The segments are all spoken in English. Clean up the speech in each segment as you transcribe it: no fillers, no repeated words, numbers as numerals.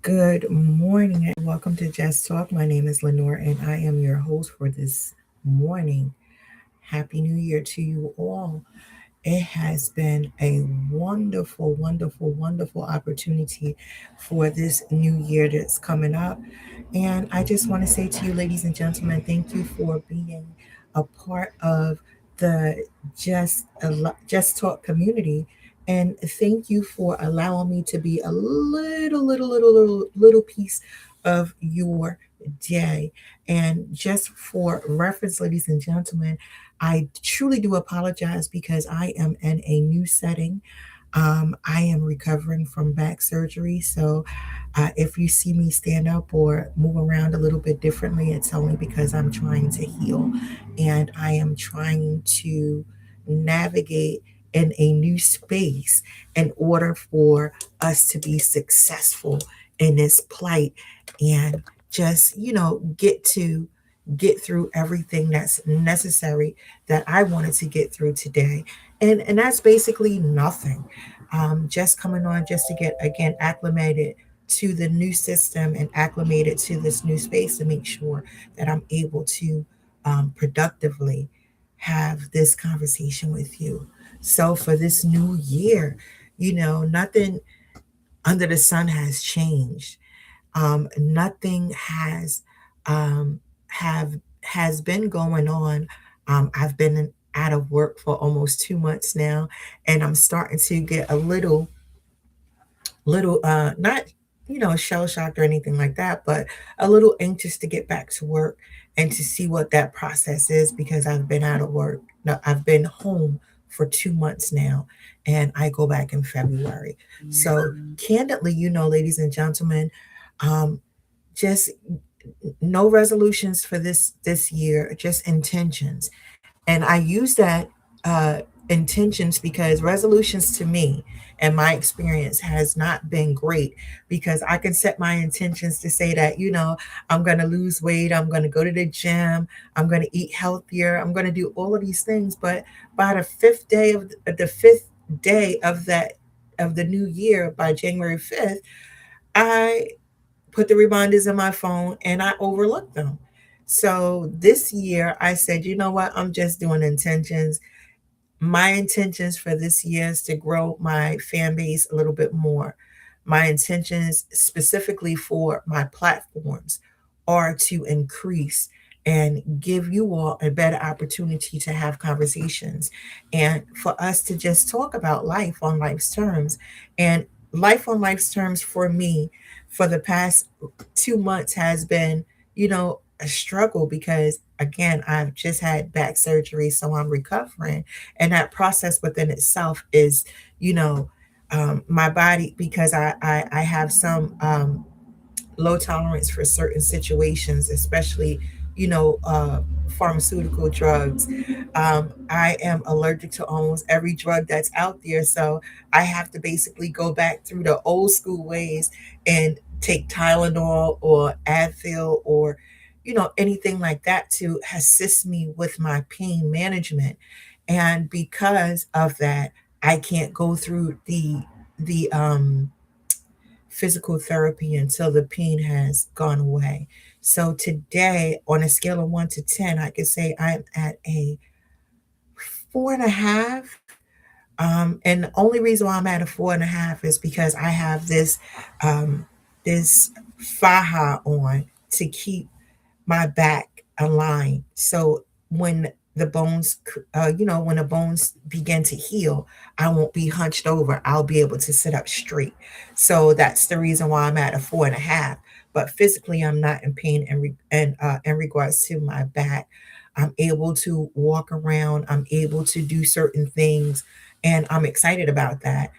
Good morning and welcome to Just Talk. My name is Lenore and I am your host for this morning. Happy New Year to you all. It has been a wonderful, wonderful, wonderful opportunity for this new year that's coming up. And I just want to say to you, ladies and gentlemen, thank you for being a part of the Just Talk community. And thank you for allowing me to be a little piece of your day. And just for reference, ladies and gentlemen, I truly do apologize because I am in a new setting. I am recovering from back surgery. So if you see me stand up or move around a little bit differently, it's only because I'm trying to heal and I am trying to navigate in a new space in order for us to be successful in this plight and just, get through everything that's necessary that I wanted to get through today. And that's basically nothing. Just coming on just to get again acclimated to the new system and acclimated to this new space to make sure that I'm able to productively have this conversation with you. So for this new year, nothing under the sun has changed. Nothing um, have has been going on. I've been out of work for almost 2 months now, and I'm starting to get a little not shell shocked or anything like that, but a little anxious to get back to work and to see what that process is because I've been out of work. No, I've been home for 2 months now, and I go back in February. So candidly, ladies and gentlemen, um, just no resolutions for this year, just intentions. And I use that intentions because resolutions to me and my experience has not been great because I can set my intentions to say that, I'm going to lose weight, I'm going to go to the gym, I'm going to eat healthier, I'm going to do all of these things. But by the fifth day of the new year, by January 5th, I put the reminders in my phone and I overlooked them. So this year I said, you know what? I'm just doing intentions. My intentions for this year is to grow my fan base a little bit more. My intentions, specifically for my platforms, are to increase and give you all a better opportunity to have conversations and for us to just talk about life on life's terms. And life on life's terms for me for the past 2 months has been, a struggle because, again, I've just had back surgery, so I'm recovering and that process within itself is my body because I have some low tolerance for certain situations, especially you know uh, pharmaceutical drugs. I am allergic to almost every drug that's out there, so I have to basically go back through the old school ways and take Tylenol or Advil or anything like that to assist me with my pain management. And because of that, I can't go through the physical therapy until the pain has gone away. So today, on a scale of 1 to 10, I could say I'm at a 4.5. And the only reason why I'm at a 4.5 is because I have um, this faja on to keep my back aligned. So when when the bones begin to heal, I won't be hunched over. I'll be able to sit up straight. So that's the reason why I'm at a 4.5. But physically, I'm not in pain in regards to my back. I'm able to walk around. I'm able to do certain things, and I'm excited about that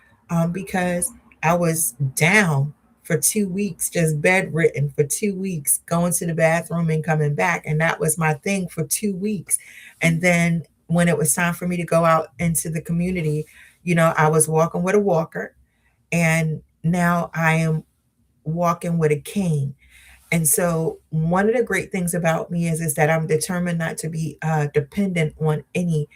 because I was down for 2 weeks, just bedridden for 2 weeks, going to the bathroom and coming back. And that was my thing for 2 weeks. And then when it was time for me to go out into the community, I was walking with a walker and now I am walking with a cane. And so one of the great things about me is that I'm determined not to be dependent on any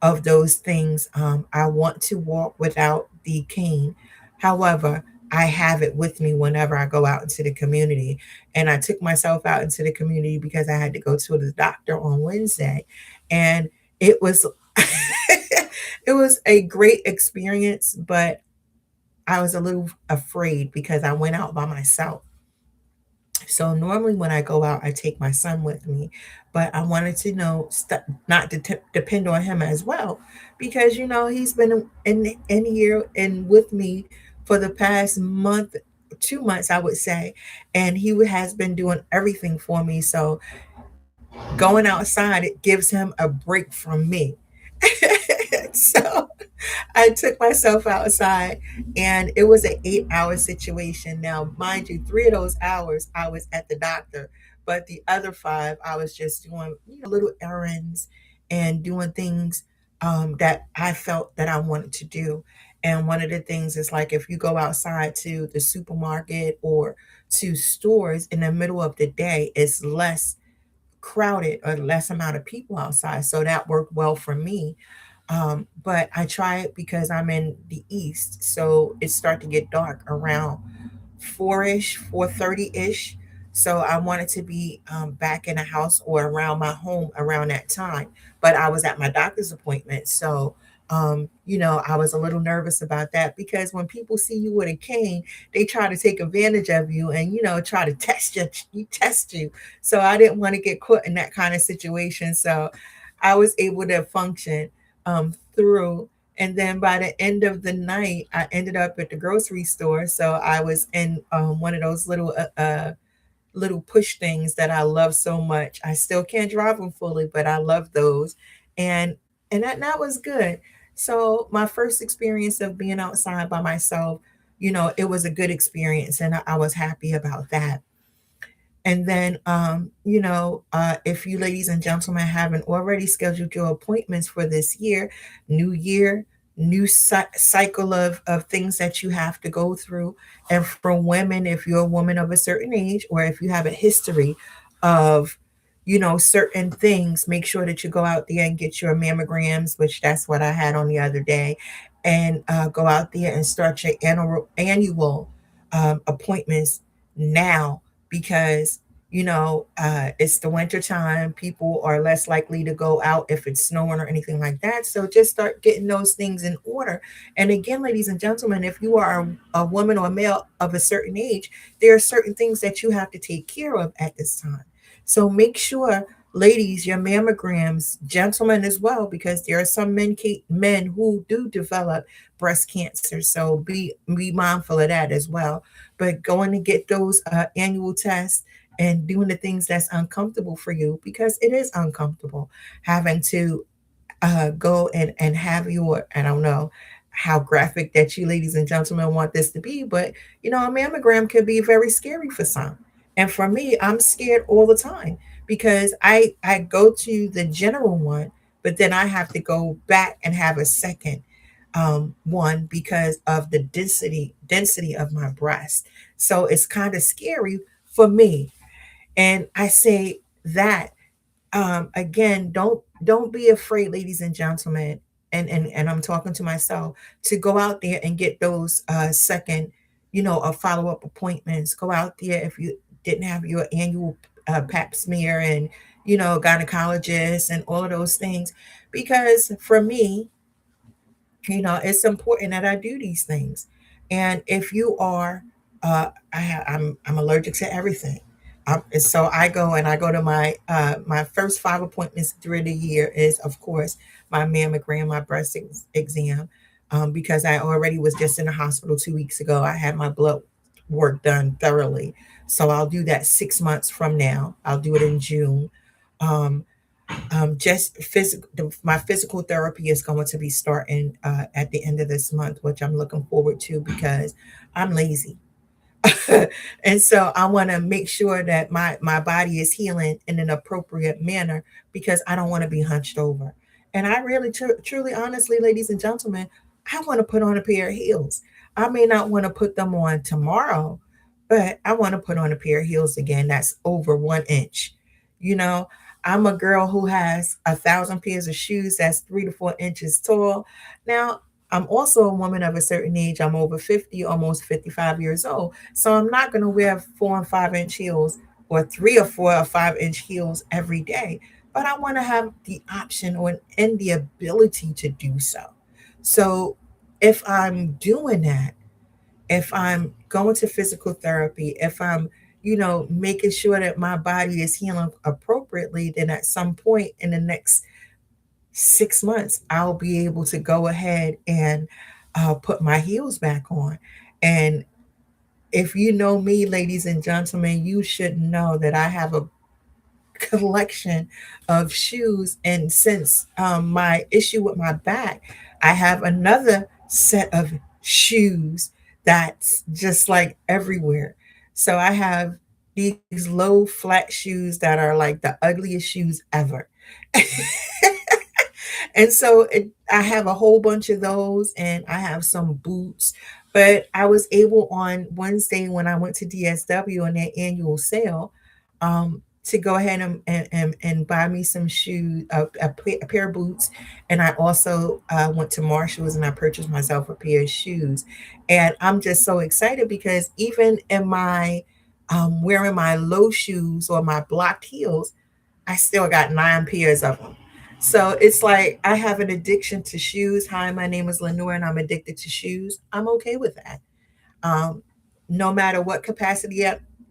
of those things. I want to walk without the cane. However, I have it with me whenever I go out into the community. And I took myself out into the community because I had to go to the doctor on Wednesday. And it was it was a great experience, but I was a little afraid because I went out by myself. So normally when I go out, I take my son with me, but I wanted to know not to depend on him as well, because he's been in here and with me for the past month, 2 months, I would say, and he has been doing everything for me. So going outside, it gives him a break from me. So I took myself outside, and it was an 8 hour situation. Now, mind you, 3 of those hours I was at the doctor, but the other five I was just doing little errands and doing things that I felt that I wanted to do. And one of the things is, like, if you go outside to the supermarket or to stores in the middle of the day, it's less crowded or less amount of people outside. So that worked well for me. But I try it because I'm in the east, so it starts to get dark around 4ish, 4:30 ish. So I wanted to be back in the house or around my home around that time. But I was at my doctor's appointment, so I was a little nervous about that because when people see you with a cane, they try to take advantage of you and try to test you. So I didn't want to get caught in that kind of situation. So I was able to function through. And then by the end of the night, I ended up at the grocery store. So I was in one of those little push things that I love so much. I still can't drive them fully, but I love those. And that was good. So my first experience of being outside by myself, it was a good experience, and I was happy about that. And then, if you ladies and gentlemen haven't already scheduled your appointments for this year, new cycle of things that you have to go through. And for women, if you're a woman of a certain age, or if you have a history of, certain things, make sure that you go out there and get your mammograms, which that's what I had on the other day, and go out there and start your annual appointments now, because it's the winter time. People are less likely to go out if it's snowing or anything like that. So just start getting those things in order. And again, ladies and gentlemen, if you are a woman or a male of a certain age, there are certain things that you have to take care of at this time. So make sure, ladies, your mammograms, gentlemen as well, because there are some men who do develop breast cancer. So be mindful of that as well. But going to get those annual tests and doing the things that's uncomfortable for you, because it is uncomfortable having to go and have your, I don't know how graphic that you ladies and gentlemen want this to be, but a mammogram can be very scary for some. And for me, I'm scared all the time because I go to the general one, but then I have to go back and have a second one because of the density of my breast. So it's kind of scary for me. And I say that again, don't be afraid, ladies and gentlemen, and I'm talking to myself, to go out there and get those second, follow-up appointments. Go out there if you didn't have your annual pap smear, and gynecologist and all of those things, because for me, it's important that I do these things. And if you are, I'm allergic to everything. And so I go to my first five appointments through the year is, of course, my mammogram, my breast exam, because I already was just in the hospital 2 weeks ago. I had my blood work done thoroughly, so I'll do that 6 months from now. I'll do it in June. Um, just physical, my physical therapy is going to be starting at the end of this month, which I'm looking forward to because I'm lazy. And so I want to make sure that my body is healing in an appropriate manner, because I don't want to be hunched over. And I really truly honestly, ladies and gentlemen, I want to put on a pair of heels. I may not want to put them on tomorrow, but I want to put on a pair of heels again that's over 1 inch. you know I'm a girl who has 1,000 pairs of shoes that's 3 to 4 inches tall. Now, I'm also a woman of a certain age. I'm over 50, almost 55 years old. So I'm not going to wear 4 and 5 inch heels or 3 or 4 or 5 inch heels every day. But I want to have the option or and the ability to do so. So if I'm doing that, if I'm going to physical therapy, if I'm, making sure that my body is healing appropriately, then at some point in the next 6 months, I'll be able to go ahead and put my heels back on. And if you know me, ladies and gentlemen, you should know that I have a collection of shoes. And since my issue with my back, I have another set of shoes that's just like everywhere. So I have these low flat shoes that are like the ugliest shoes ever. And so I have a whole bunch of those, and I have some boots. But I was able on Wednesday when I went to DSW on their annual sale to go ahead and buy me some shoes, a pair of boots. And I also went to Marshall's and I purchased myself a pair of shoes. And I'm just so excited because even in my wearing my low shoes or my blocked heels, I still got 9 pairs of them. So it's like I have an addiction to shoes. Hi, my name is Lenore and I'm addicted to shoes. I'm okay with that. Um, no matter what capacity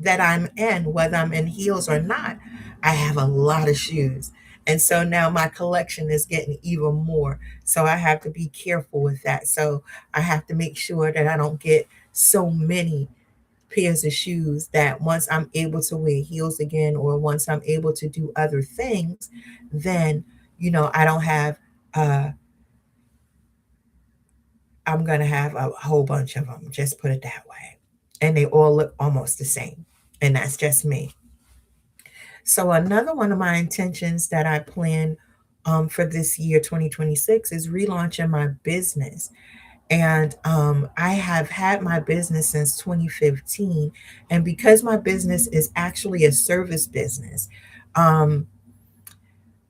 that I'm in, whether I'm in heels or not, I have a lot of shoes. And so now my collection is getting even more. So I have to be careful with that. So I have to make sure that I don't get so many pairs of shoes that once I'm able to wear heels again or once I'm able to do other things, then, I don't have, uh, I'm going to have a whole bunch of them, just put it that way. And they all look almost the same. And that's just me. So, another one of my intentions that I plan for this year, 2026, is relaunching my business. And I have had my business since 2015. And because my business is actually a service business, um,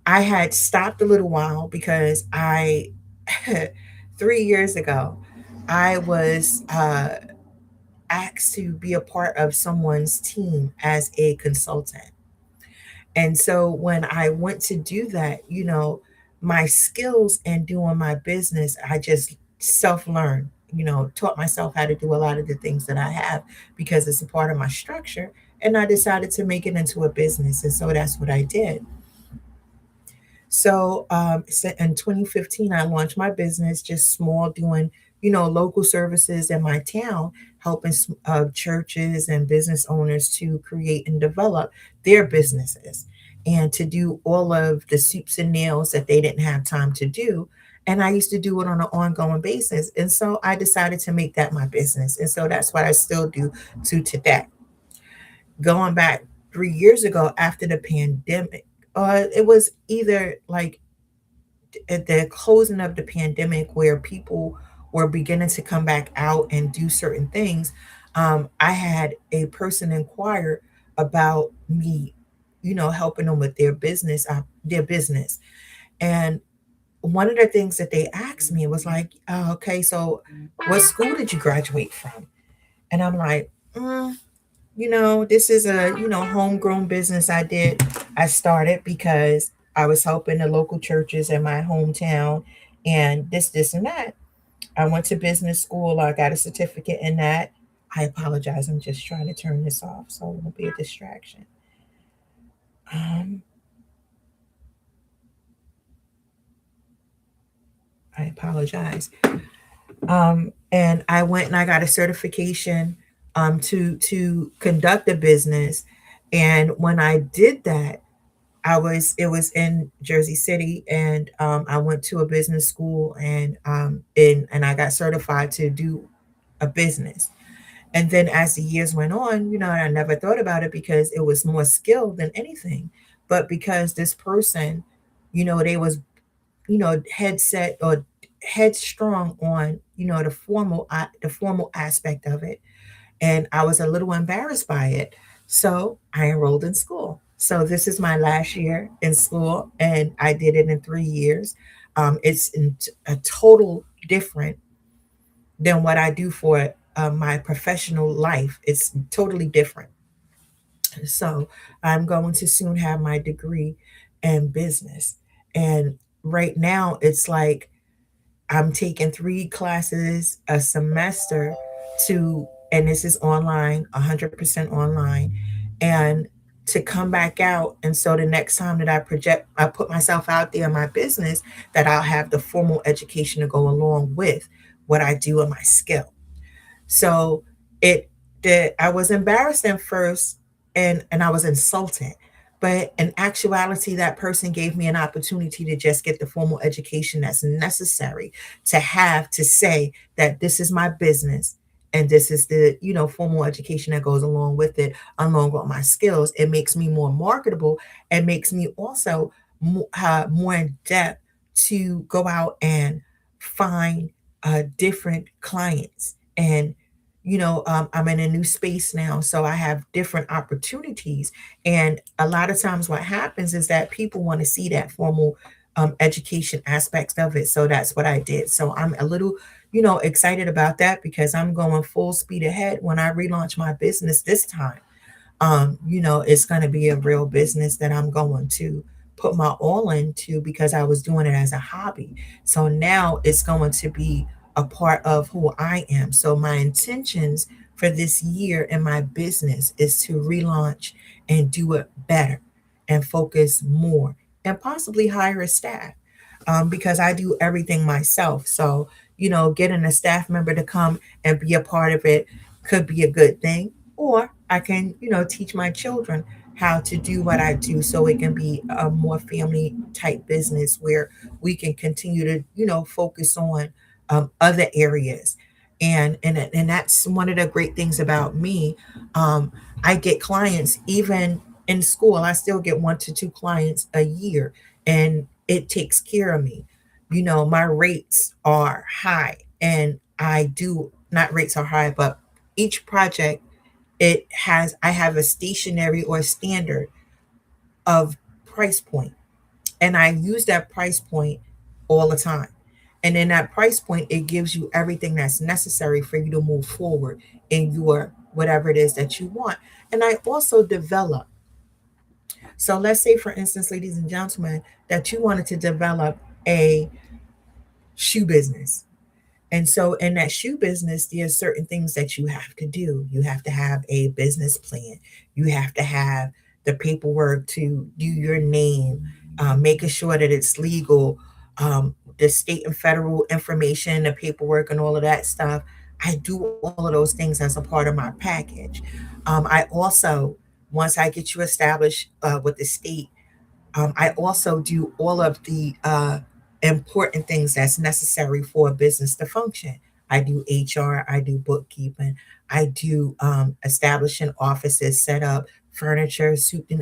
I had stopped a little while because 3 years ago, I was asked to be a part of someone's team as a consultant. And so when I went to do that, my skills in doing my business, I just self learned, taught myself how to do a lot of the things that I have because it's a part of my structure. And I decided to make it into a business. And so that's what I did. So in 2015, I launched my business, just small, doing, local services in my town, helping churches and business owners to create and develop their businesses and to do all of the soups and nails that they didn't have time to do. And I used to do it on an ongoing basis. And so I decided to make that my business. And so that's what I still do to today. Going back 3 years ago after the pandemic, it was either like at the closing of the pandemic where people were beginning to come back out and do certain things. I had a person inquire about me, helping them with their business. And one of the things that they asked me was like, oh, okay, so what school did you graduate from? And I'm like, this is a, homegrown business I started because I was helping the local churches in my hometown and this and that. I went to business school. I got a certificate in that. I apologize. I'm just trying to turn this off so it won't be a distraction. Um, I apologize. And I went and I got a certification to conduct a business. And when I did that, it was in Jersey City, and I went to a business school, and I got certified to do a business. And then as the years went on, I never thought about it because it was more skill than anything. But because this person, they was, headset or headstrong on, the formal aspect of it, and I was a little embarrassed by it. So I enrolled in school. So this is my last year in school, and I did it in 3 years. It's a total different than what I do for my professional life. It's totally different. So I'm going to soon have my degree in business. And right now, it's like I'm taking 3 classes a semester to, and this is online, 100% online, and to come back out. And so the next time that I put myself out there in my business, that I'll have the formal education to go along with what I do in my skill. So it did. I was embarrassed at first, and I was insulted. But in actuality, that person gave me an opportunity to just get the formal education that's necessary to have to say that this is my business and this is the formal education that goes along with it, along with my skills. It makes me more marketable and makes me also more in depth to go out and find different clients. And I'm in a new space now, so I have different opportunities. And a lot of times what happens is that people want to see that formal education aspects of it. So that's what I did. So I'm a little excited about that because I'm going full speed ahead when I relaunch my business this time. It's going to be a real business that I'm going to put my all into because I was doing it as a hobby. So now it's going to be a part of who I am. So my intentions for this year in my business is to relaunch and do it better and focus more and possibly hire a staff, because I do everything myself. So, getting a staff member to come and be a part of it could be a good thing. Or I can, teach my children how to do what I do so it can be a more family type business where we can continue to, focus on other areas. And that's one of the great things about me. Um, I get clients even in school. I still get 1 to 2 clients a year, and it takes care of me. My rates are high, and I do not rates are high, but each project, I have a stationary or standard of price point, and I use that price point all the time. And in that price point, it gives you everything that's necessary for you to move forward in your whatever it is that you want. And I also develop. So let's say, for instance, ladies and gentlemen, that you wanted to develop a shoe business. And so in that shoe business, there's certain things that you have to do. You have to have a business plan. You have to have the paperwork to do your name, making sure that it's legal, the state and federal information, the paperwork, and all of that stuff. I do all of those things as a part of my package. I also, once I get you established with the state, I also do all of the important things that's necessary for a business to function. I do HR, I do bookkeeping, I do establishing offices, set up furniture,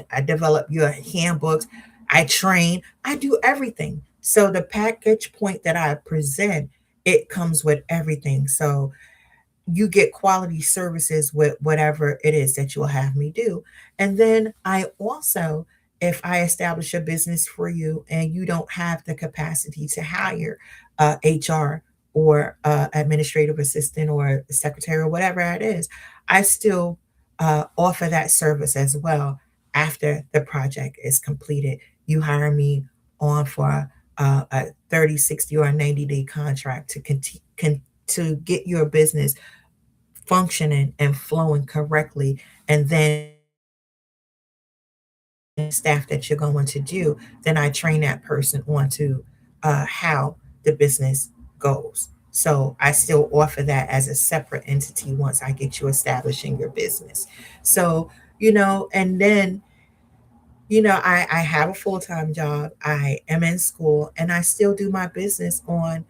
I develop your handbooks, I train, I do everything. So the package point that I present, it comes with everything. So you get quality services with whatever it is that you'll have me do. And then I also, if I establish a business for you and you don't have the capacity to hire HR or administrative assistant or secretary or whatever it is, I still offer that service as well after the project is completed. You hire me on for a 30, 60, or a 90-day contract to to get your business functioning and flowing correctly. And then staff that you're going to do, then I train that person on to how the business goes. So I still offer that as a separate entity once I get you established in your business. So, and then I have a full time job. I am in school, and I still do my business on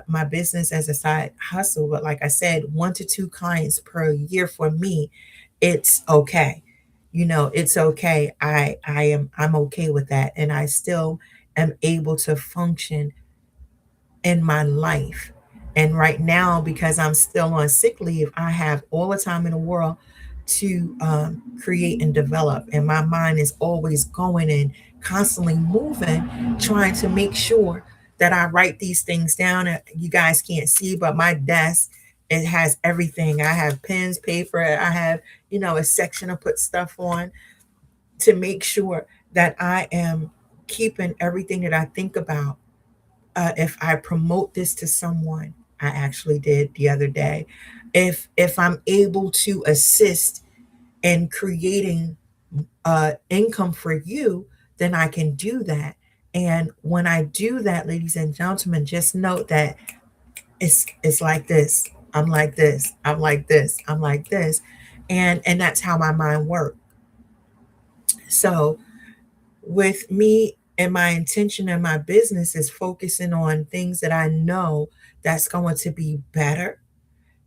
my business as a side hustle. But like I said, 1 to 2 clients per year for me, it's okay. It's okay. I'm okay with that, and I still am able to function in my life. And right now, because I'm still on sick leave, I have all the time in the world to create and develop. And my mind is always going and constantly moving, trying to make sure that I write these things down. You guys can't see, but my desk, it has everything. I have pens, paper, I have, a section to put stuff on to make sure that I am keeping everything that I think about. If I promote this to someone, I actually did the other day. If I'm able to assist in creating income for you, then I can do that. And when I do that, ladies and gentlemen, just note that it's like this. I'm like this. I'm like this. I'm like this. And that's how my mind works. So with me and my intention and my business is focusing on things that I know that's going to be better,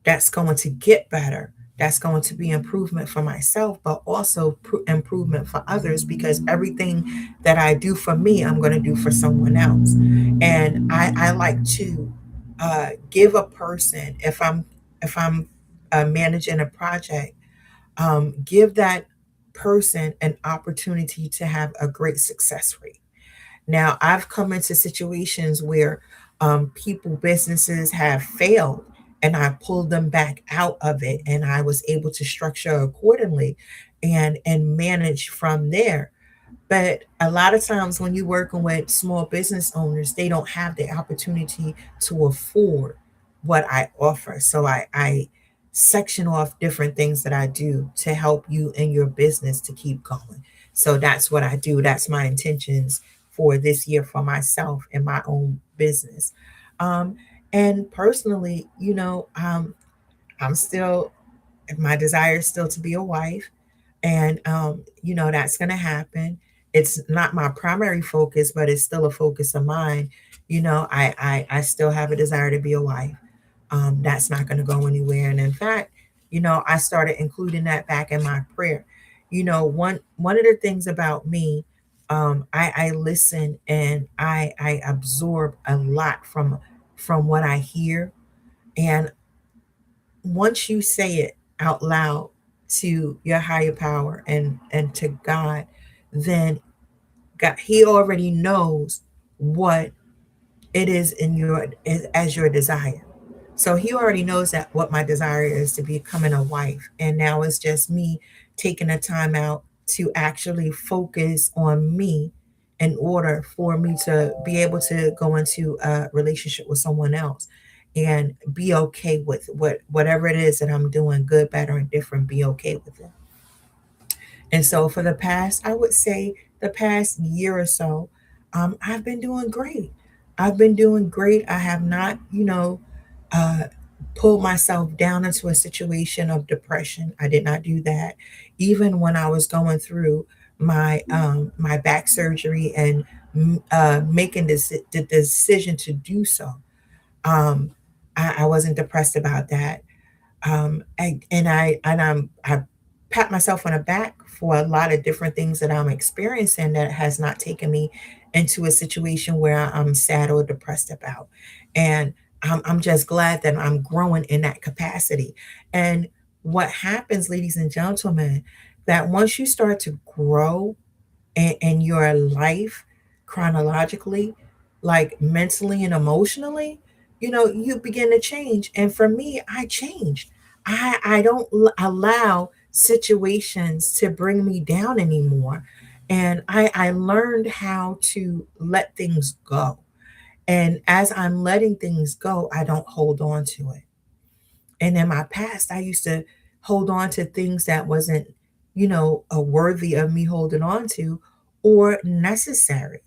that's going to get better, that's going to be improvement for myself, but also improvement for others, because everything that I do for me, I'm going to do for someone else. And I like to give a person, if I'm managing a project, give that person an opportunity to have a great success rate. Now, I've come into situations where people, businesses have failed, and I pulled them back out of it, and I was able to structure accordingly and manage from there. But a lot of times when you're working with small business owners, they don't have the opportunity to afford what I offer. So I section off different things that I do to help you in your business to keep going. So that's what I do. That's my intentions for this year for myself and my own business. Um, and personally, I'm still, my desire is still to be a wife, and that's going to happen. It's not my primary focus, but it's still a focus of mine. I still have a desire to be a wife. That's not going to go anywhere. And in fact, I started including that back in my prayer. One of the things about me, I listen, and I absorb a lot from what I hear. And once you say it out loud to your higher power and to God, then God, He already knows what it is in your, as your desire. So He already knows that what my desire is to becoming a wife, and now it's just me taking the time out to actually focus on me in order for me to be able to go into a relationship with someone else and be okay with whatever it is that I'm doing, good, better, and different. Be okay with it. And so for the past, I would say the past year or so, I've been doing great. I've been doing great. I have not, uh, pulled myself down into a situation of depression. I did not do that. Even when I was going through my back surgery and making the decision to do so, um, I wasn't depressed about that. I pat myself on the back for a lot of different things that I'm experiencing that has not taken me into a situation where I'm sad or depressed about. And I'm just glad that I'm growing in that capacity. And what happens, ladies and gentlemen, that once you start to grow in your life chronologically, like mentally and emotionally, you begin to change. And for me, I changed. I don't allow situations to bring me down anymore. And I learned how to let things go. And as I'm letting things go, I don't hold on to it. And in my past, I used to hold on to things that wasn't, worthy of me holding on to or necessary.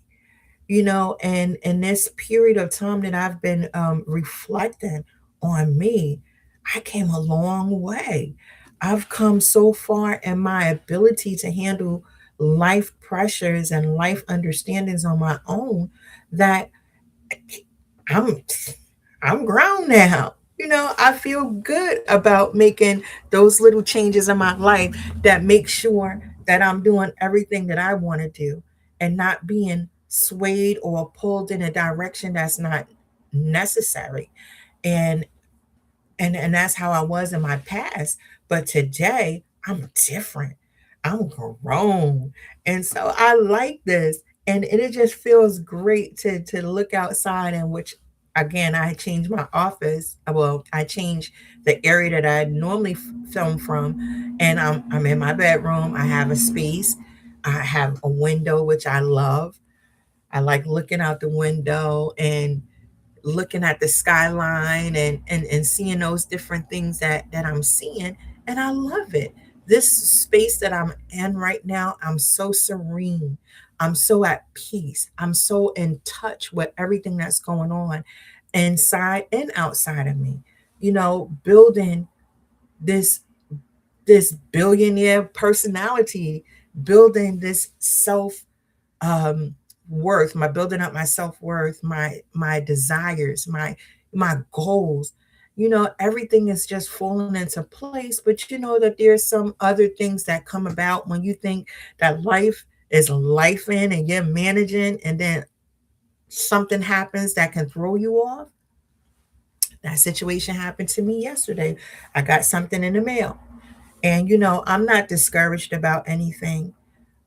And in this period of time that I've been reflecting on me, I came a long way. I've come so far in my ability to handle life pressures and life understandings on my own that I'm I'm grown now. I feel good about making those little changes in my life that make sure that I'm doing everything that I want to do and not being swayed or pulled in a direction that's not necessary. And and that's how I was in my past. But today I'm different. I'm grown. And so I like this. And it just feels great to look outside, and which again, I changed my office. Well, I changed the area that I normally film from, and I'm in my bedroom. I have a space. I have a window which I love. I like looking out the window and looking at the skyline, and seeing those different things that I'm seeing, and I love it. This space that I'm in right now, I'm so serene. I'm so at peace. I'm so in touch with everything that's going on inside and outside of me. Building this billionaire personality, building this self um worth, my building up my self-worth, my desires, my goals. Everything is just falling into place, but that there's some other things that come about when you think that life is life in and you're managing, and then something happens that can throw you off. That situation happened to me yesterday. I got something in the mail, and I'm not discouraged about anything.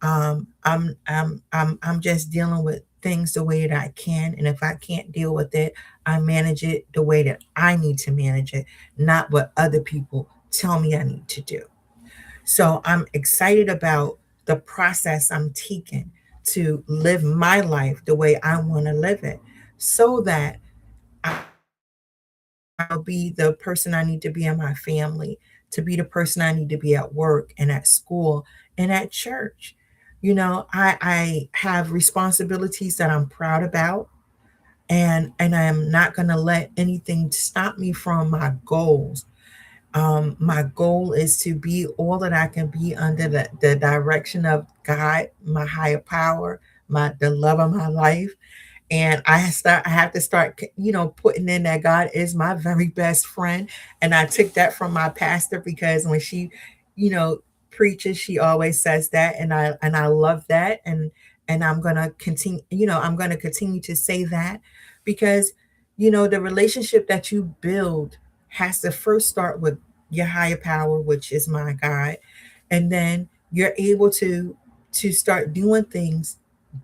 I'm just dealing with things the way that I can, and if I can't deal with it, I manage it the way that I need to manage it, not what other people tell me I need to do. So I'm excited about the process I'm taking to live my life the way I want to live it, so that I'll be the person I need to be in my family, to be the person I need to be at work and at school and at church. I have responsibilities that I'm proud about, and I'm not going to let anything stop me from my goals. My goal is to be all that I can be under the direction of God, my higher power, the love of my life. And I have to start putting in that God is my very best friend. And I took that from my pastor, because when she you know preaches, she always says that, and I love that. And I'm going to continue to say that, because the relationship that you build has to first start with your higher power, which is my God. And then you're able to start doing things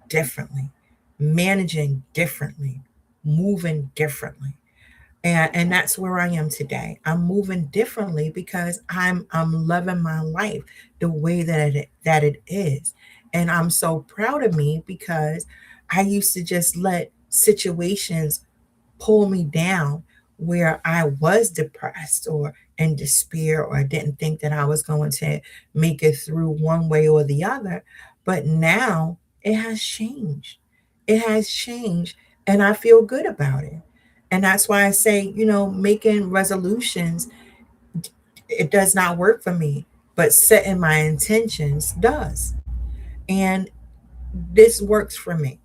differently, managing differently, moving differently. And that's where I am today. I'm moving differently because I'm loving my life the way that it is. And I'm so proud of me, because I used to just let situations pull me down, where I was depressed or in despair, or I didn't think that I was going to make it through one way or the other. But now it has changed. It has changed, and I feel good about it. And that's why I say, making resolutions, it does not work for me, but setting my intentions does. And this works for me.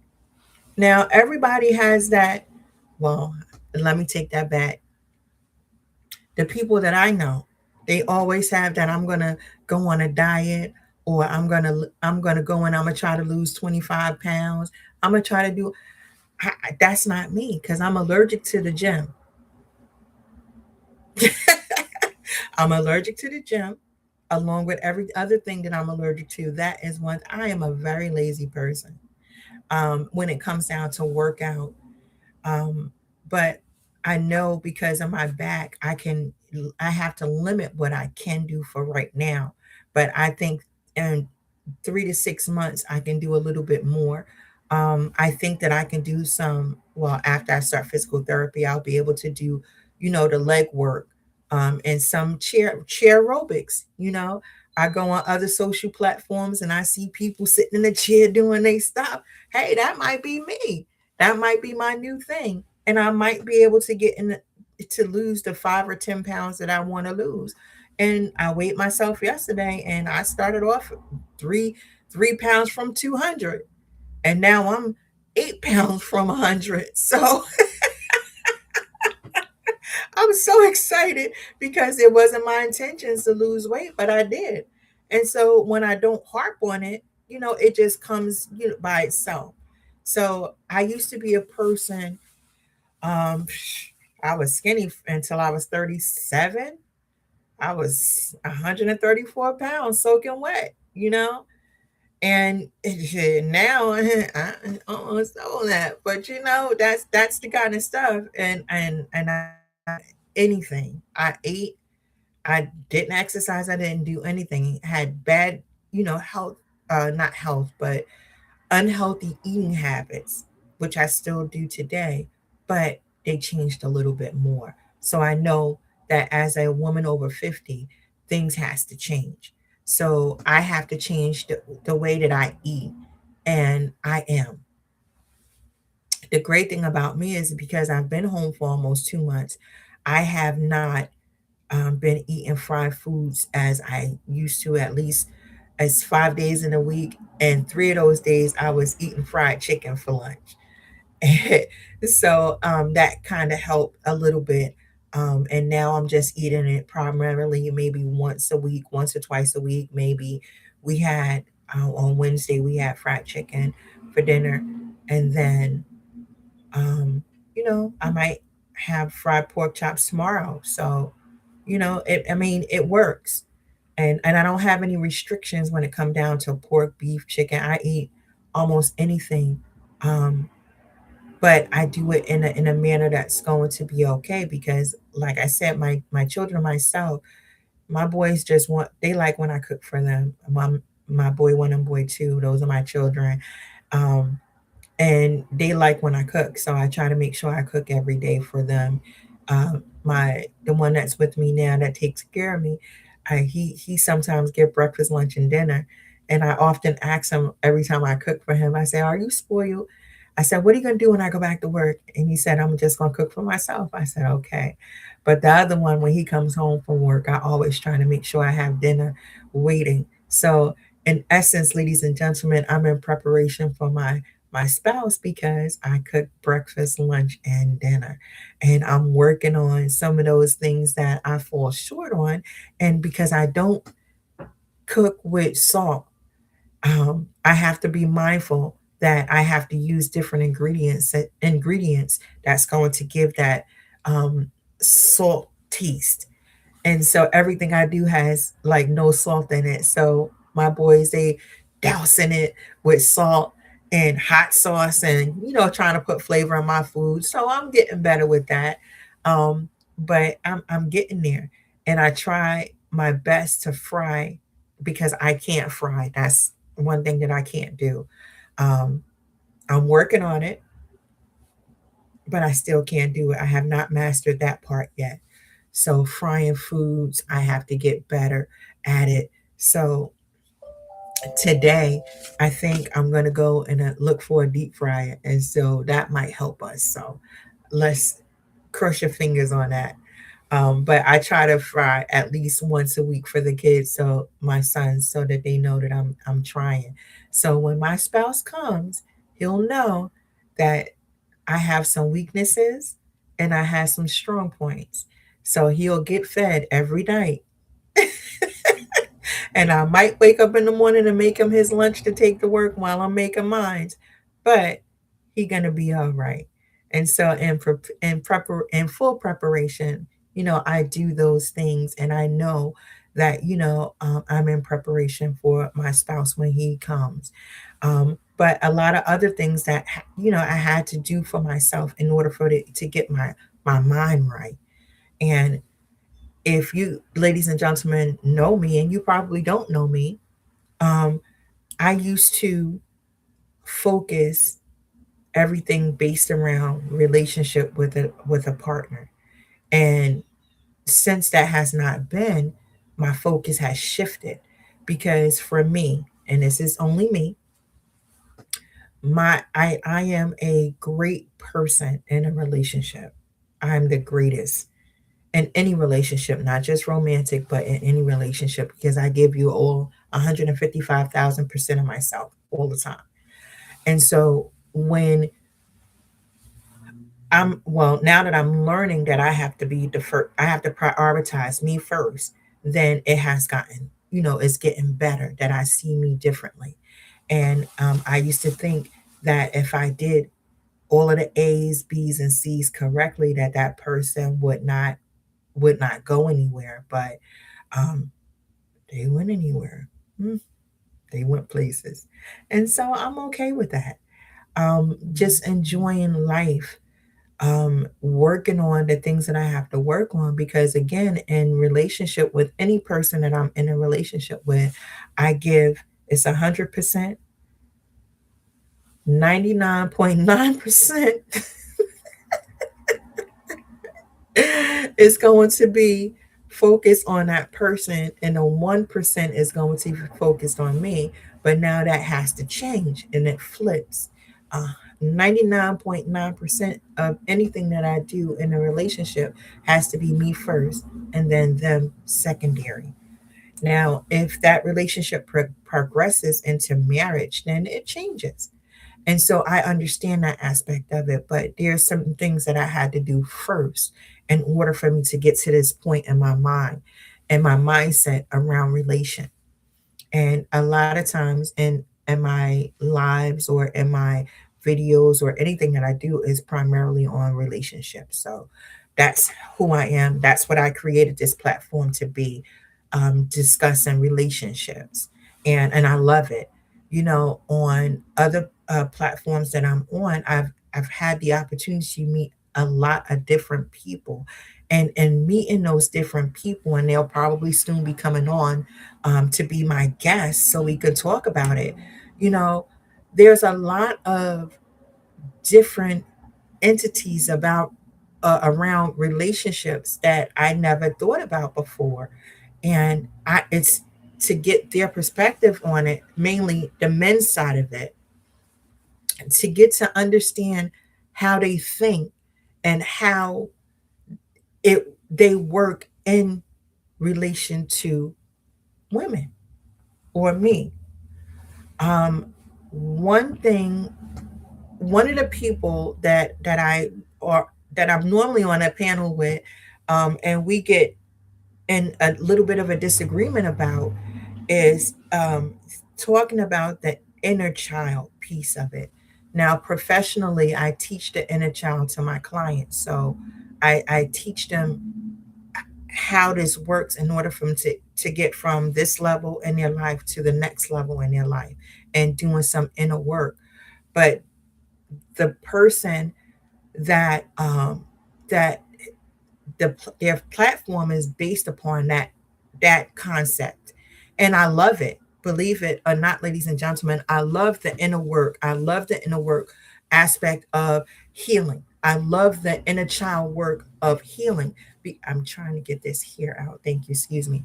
Now, everybody has that. Well, let me take that back. The people that I know, they always have that. I'm gonna go on a diet, or I'm gonna go and I'm gonna try to lose 25 pounds. I'm gonna try to do. That's not me, because I'm allergic to the gym. I'm allergic to the gym, along with every other thing that I'm allergic to. That is one. I am a very lazy person. When it comes down to workout, um, but I know because of my back, I have to limit what I can do for right now. But I think in 3 to 6 months, I can do a little bit more. I think that I can do some. Well, after I start physical therapy, I'll be able to do, the leg work, and some chair aerobics. I go on other social platforms and I see people sitting in the chair doing they stuff. Hey, that might be me. That might be my new thing, and I might be able to to lose the 5 or 10 pounds that I want to lose. And I weighed myself yesterday, and I started off three pounds from 200, and now I'm 8 pounds from 100. So I'm so excited, because it wasn't my intentions to lose weight, but I did. And so when I don't harp on it, it just comes, by itself. So I used to be a person. Um, I was skinny until I was 37. I was 134 pounds soaking wet. And now I almost all that, but that's the kind of stuff. And I anything I ate, I didn't exercise, I didn't do anything. Had bad, health, not health, but unhealthy eating habits, which I still do today, but they changed a little bit more. So I know that as a woman over 50, things has to change. So I have to change the way that I eat. And I am. The great thing about me is because I've been home for almost 2 months, I have not been eating fried foods as I used to, at least as 5 days in a week. And 3 of those days I was eating fried chicken for lunch. So that kind of helped a little bit. And now I'm just eating it primarily maybe once a week, once or twice a week. Maybe we had on Wednesday, we had fried chicken for dinner. And then, I might have fried pork chops tomorrow. So, I mean, it works. And I don't have any restrictions when it come down to pork, beef, chicken. I eat almost anything. Um, but I do it in a manner that's going to be okay because, like I said, my children, myself, my boys just want they like when I cook for them. My boy one and boy two, those are my children. Um, and they like when I cook, so I try to make sure I cook every day for them. My the one that's with me now that takes care of me, he sometimes get breakfast, lunch, and dinner, and I often ask him every time I cook for him. I say, "Are you spoiled?" I said, "What are you gonna do when I go back to work?" And he said, "I'm just gonna cook for myself." I said, "Okay." But the other one, when he comes home from work, I always try to make sure I have dinner waiting. So, in essence, ladies and gentlemen, I'm in preparation for my spouse because I cook breakfast, lunch, and dinner. And I'm working on some of those things that I fall short on. And because I don't cook with salt, I have to be mindful that I have to use different ingredients that's going to give that um, salt taste. And so everything I do has like no salt in it. So my boys, they dousing it with salt and hot sauce and trying to put flavor in my food. So I'm getting better with that. Um, but I'm getting there. And I try my best to fry because I can't fry. That's one thing that I can't do. Um, I'm working on it, but I still can't do it. I have not mastered that part yet. So frying foods, I have to get better at it. So today, I think I'm gonna go and look for a deep fryer, and so that might help us. So let's cross your fingers on that. But I try to fry at least once a week for the kids, so my sons, so that they know that I'm trying. So when my spouse comes, he'll know that I have some weaknesses and I have some strong points. So he'll get fed every night. And I might wake up in the morning and make him his lunch to take to work while I'm making mine. But he gonna be all right. And so in full preparation, I do those things, and I know that I'm in preparation for my spouse when he comes. But a lot of other things that I had to do for myself in order for it to get my mind right. And if you, ladies and gentlemen, know me, and you probably don't know me, um, I used to focus everything based around relationship with a partner. And since that has not been, my focus has shifted because for me, and this is only me, I am a great person in a relationship. I'm the greatest in any relationship, not just romantic, but in any relationship, because I give you all 155,000% of myself all the time. And so when well, now that I'm learning that I have to be the first, I have to prioritize me first, then it has gotten, it's getting better that I see me differently. And I used to think that if I did all of the A's, B's, and C's correctly, that person would not go anywhere. But um, they went anywhere. Mm. They went places. And so I'm okay with that. Just enjoying life, working on the things that I have to work on. Because again, in relationship with any person that I'm in a relationship with, I give it's 100%, 99.9% is going to be focused on that person, and the 1% is going to be focused on me. But now that has to change and it flips. 99.9% of anything that I do in a relationship has to be me first and then them secondary. Now, if that relationship progresses into marriage, then it changes. And so I understand that aspect of it, but there's certain things that I had to do first in order for me to get to this point in my mind and my mindset around relation. And a lot of times in my lives or in my videos or anything that I do is primarily on relationships. So that's who I am. That's what I created this platform to be, discussing relationships, and I love it. You know, on other platforms that I'm on, I've had the opportunity to meet a lot of different people, and meeting those different people, and they'll probably soon be coming on, to be my guest so we could talk about it. You know, there's a lot of different entities about around relationships that I never thought about before, and it's to get their perspective on it, mainly the men's side of it, to get to understand how they think and how they work in relation to women or me. Um, one thing, one of the people that I'm normally on a panel with, and we get in a little bit of a disagreement about, is talking about the inner child piece of it. Now, professionally, I teach the inner child to my clients, so I teach them how this works in order for them to get from this level in their life to the next level in their life and doing some inner work. But the person that that their platform is based upon that concept, and I love it. Believe it or not, ladies and gentlemen, I love the inner work. I love the inner work aspect of healing. I love the inner child work of healing. I'm trying to get this here out. Thank you. Excuse me.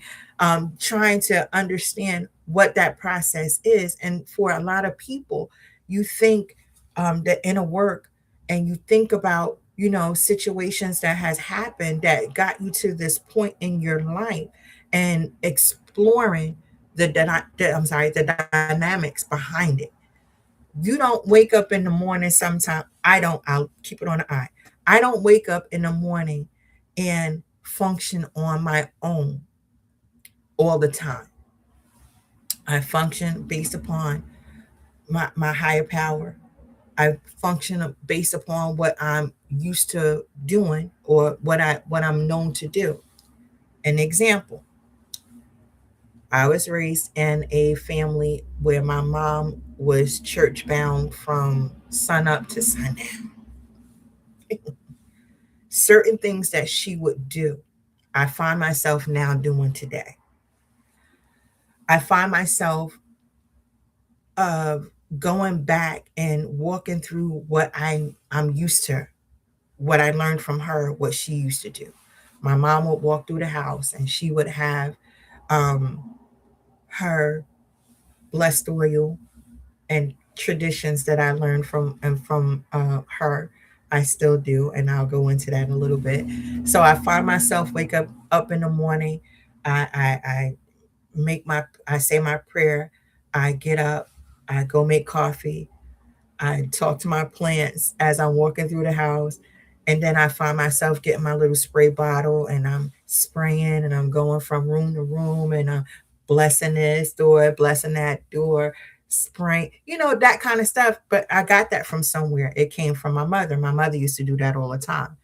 Trying to understand what that process is. And for a lot of people, you think, the inner work, and you think about, you know, situations that has happened that got you to this point in your life, and exploring the dynamics behind it. You don't wake up in the morning. Sometimes I don't. I'll keep it on the eye. I don't wake up in the morning and function on my own all the time. I function based upon my higher power. I function based upon what I'm used to doing, or what I'm known to do. An example: I was raised in a family where my mom was church bound from sun up to sundown. Certain things that she would do, I find myself now doing today. I find myself uh, going back and walking through what I'm used to, what I learned from her, what she used to do. My mom would walk through the house and she would have um, her blessed oil and traditions that I learned from her. I still do, and I'll go into that in a little bit. So I find myself wake up in the morning. I I say my prayer. I get up. I go make coffee. I talk to my plants as I'm walking through the house. And then I find myself getting my little spray bottle and I'm spraying and I'm going from room to room and I'm blessing this door, blessing that door, spraying, you know, that kind of stuff. But I got that from somewhere. It came from my mother. My mother used to do that all the time.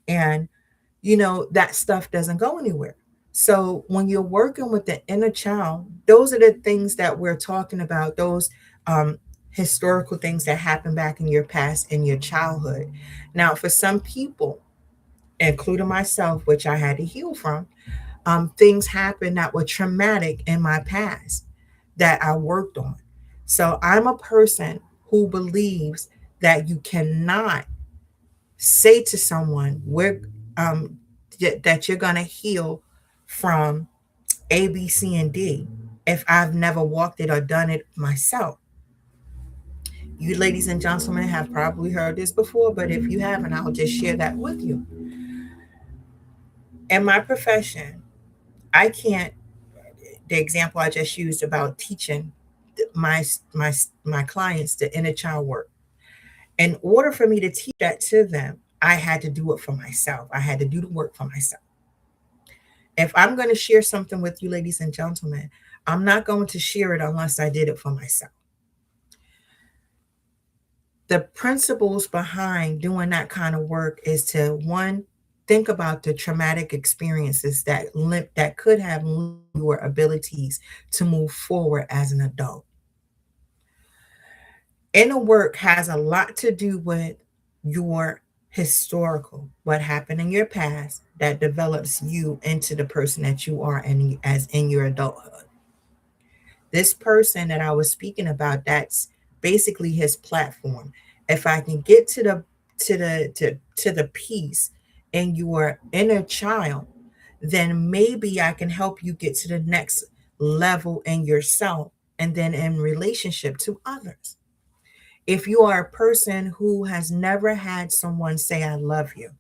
And, you know, that stuff doesn't go anywhere. So when you're working with the inner child, those are the things that we're talking about, those um, historical things that happened back in your past, in your childhood. Now, for some people, including myself, which I had to heal from, things happened that were traumatic in my past that I worked on. So I'm a person who believes that you cannot say to someone, um, that you're going to heal from A, B, C, and D if I've never walked it or done it myself. You ladies and gentlemen have probably heard this before, but if you haven't, I'll just share that with you. In my profession, I can't, the example I just used about teaching my my my clients the inner child work. In order for me to teach that to them, I had to do it for myself. I had to do the work for myself. If I'm going to share something with you, ladies and gentlemen, I'm not going to share it unless I did it for myself. The principles behind doing that kind of work is to, one, think about the traumatic experiences that could have limited your abilities to move forward as an adult. Inner work has a lot to do with your historical, what happened in your past that develops you into the person that you are and as in your adulthood. This person that I was speaking about, that's basically his platform. If I can get to the piece in your inner child, then maybe I can help you get to the next level in yourself and then in relationship to others. If you are a person who has never had someone say, I love you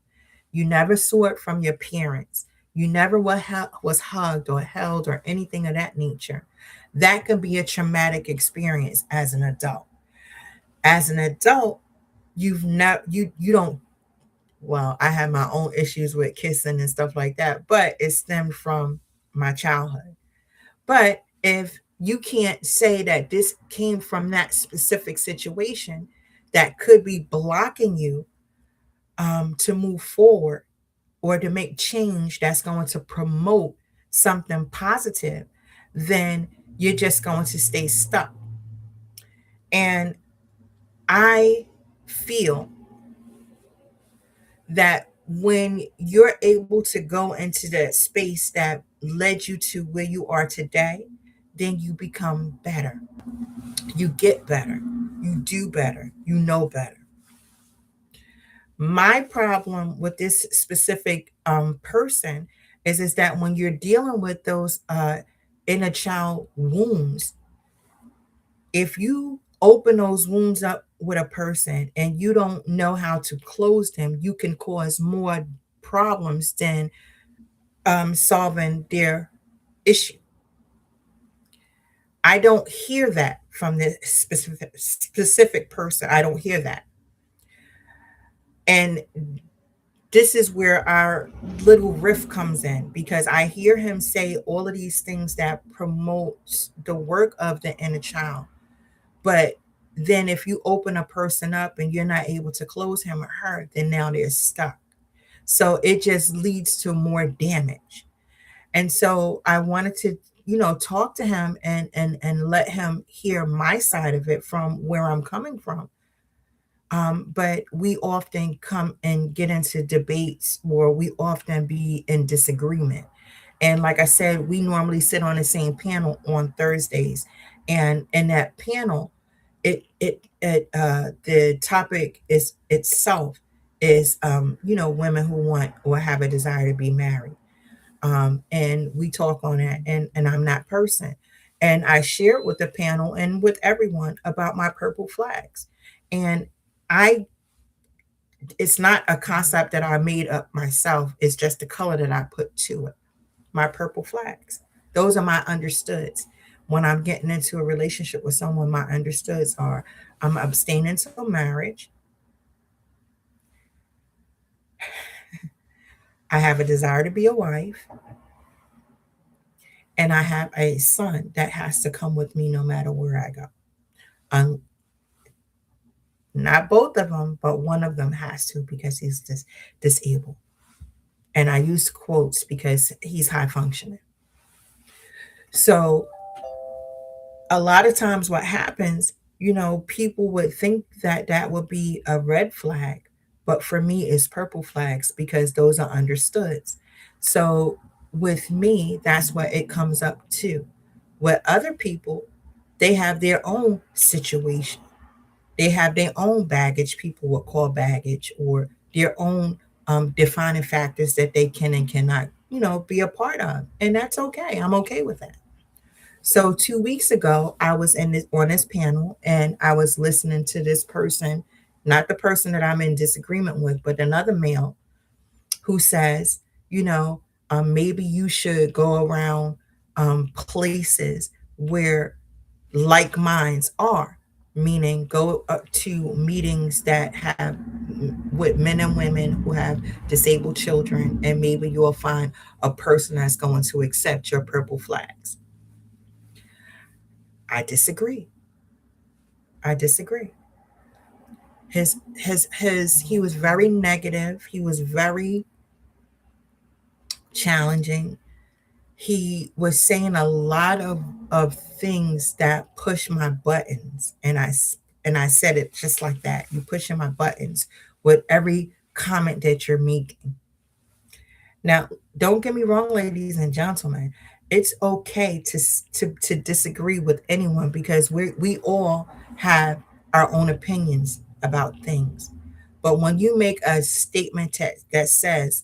never saw it from your parents, you never was hugged or held or anything of that nature, that could be a traumatic experience as an adult. As an adult, you don't, well, I have my own issues with kissing and stuff like that, but it stemmed from my childhood. But if you can't say that this came from that specific situation that could be blocking you to move forward or to make change that's going to promote something positive, then you're just going to stay stuck. And I feel that when you're able to go into the space that led you to where you are today, then you become better. You get better. You do better. You know better. My problem with this specific person is that when you're dealing with those inner child wounds, if you open those wounds up with a person and you don't know how to close them, you can cause more problems than solving their issue. I don't hear that from this specific person. I don't hear that. And this is where our little riff comes in, because I hear him say all of these things that promotes the work of the inner child. But then if you open a person up and you're not able to close him or her, then now they're stuck. So it just leads to more damage. And so I wanted to, talk to him and let him hear my side of it from where I'm coming from. But we often come and get into debates, or we often be in disagreement. And like I said, we normally sit on the same panel on Thursdays. And in that panel, the topic is itself is women who want or have a desire to be married. And we talk on that, and I'm that person. And I share with the panel and with everyone about my purple flags. And I it's not a concept that I made up myself. It's just the color that I put to it. My purple flags. Those are my understoods. When I'm getting into a relationship with someone, my understoods are I'm abstaining till marriage. I have a desire to be a wife. And I have a son that has to come with me no matter where I go. Um, Not both of them, but one of them has to because he's disabled. And I use quotes because he's high functioning. So a lot of times what happens, people would think that that would be a red flag, but for me it's purple flags because those are understood. So with me, that's what it comes up to. With other people, they have their own situation. They have their own baggage, people would call baggage, or their own defining factors that they can and cannot, be a part of. And that's okay. I'm okay with that. So 2 weeks ago, I was on this panel and I was listening to this person, not the person that I'm in disagreement with, but another male who says, you know, maybe you should go around places where like minds are, meaning go up to meetings that have with men and women who have disabled children, and maybe you'll find a person that's going to accept your purple flags. I disagree. I disagree. He was very negative. He was very challenging. He was saying a lot of things that push my buttons, and I said it just like that. You pushing my buttons with every comment that you're making. Now, don't get me wrong, ladies and gentlemen. It's okay to disagree with anyone because we all have our own opinions about things. But when you make a statement that says,